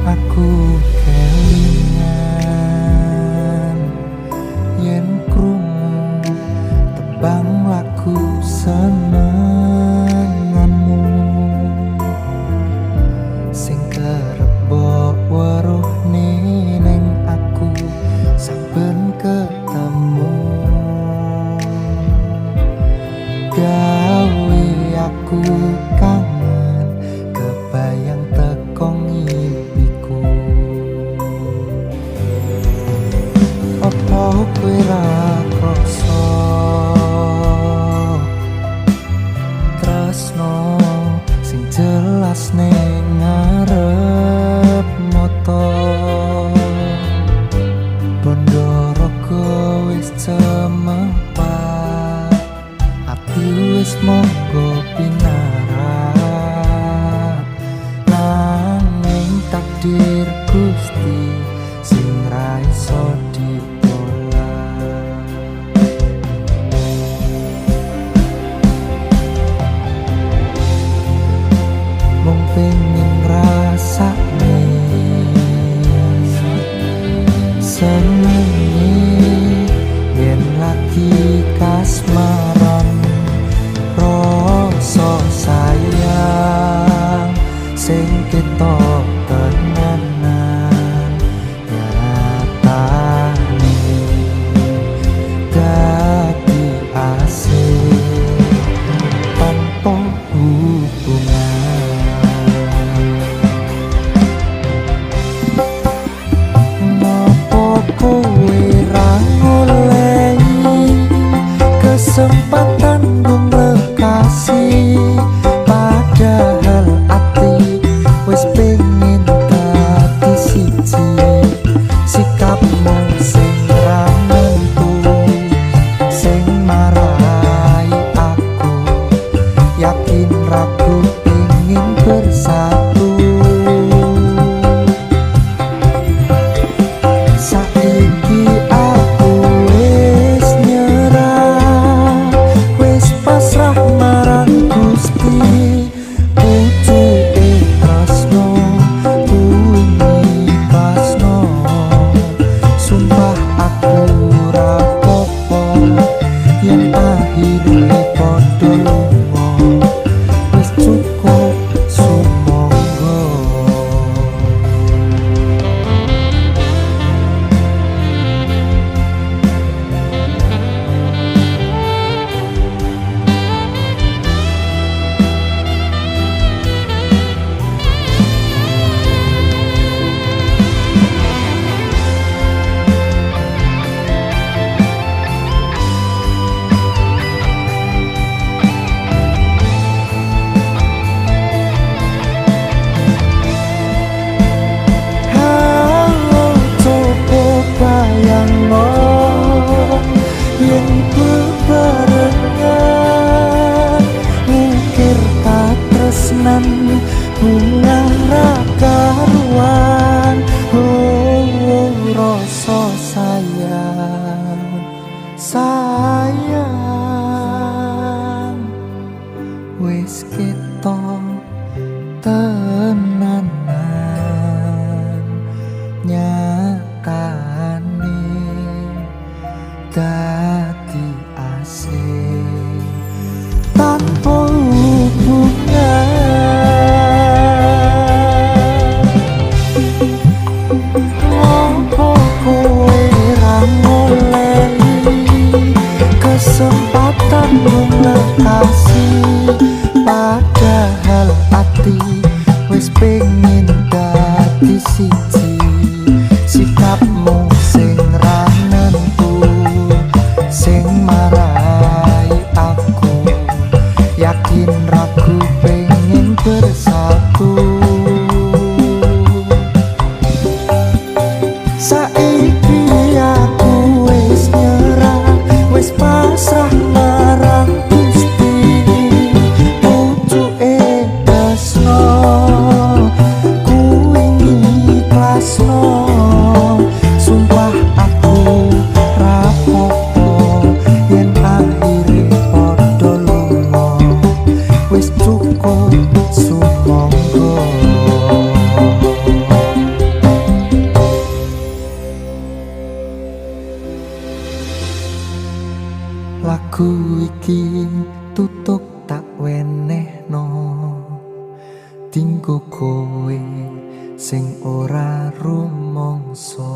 Aku kelingan yen krungu tembang lagu senenganmu sing kerep mbok weruhne ning aku saben ketemu gawe aku kangen kebayang teko ngimpiku. Apa kowe ra krasa tresno sing jelas ning ngarep mata bondo raga wis cemepat ati wis monggo pinarak nanging takdir Gusti sing ra iso ditolak. Mung pengen ngrasakne senenge yen lagi kasmaran rasa sayang sing ketok tenanan nyatane dadi asing tanpa hubungan. Nopo kowe ra ngolehi kesempatan dong lekasi padahal ati wis pengen dadi siji sikapmu sing ra nentu sing marai aku yakin ragu pengen bersatu. Saiki aku wis nyerah wis pasrah marang Gusti pucuke tresno kuwi pasno sumpah aku ora apa yen akhire padha lunga wis cukup sumangga. Yen bebarengan mikir katresnan bunga rakaruan rasa sayang wis ketok tenanan nyatane dadi asing tanpa hubungan. Apa kowe ra ngolehi kesempatan lekasi padahal ati wis pengen dadi siji sikapmu sing ra nentu sing marai aku yakin ragu pengen bersatu. Saiki aku wis nyerah wis pasrah marang Gusti pucuke tresno kuwi ikhlasno sumpah aku ra apa yen akhire padha lunga wis cukup sumangga. Lagu iki tutuk tak wenehno dinggo kowe sing ora rumangsa.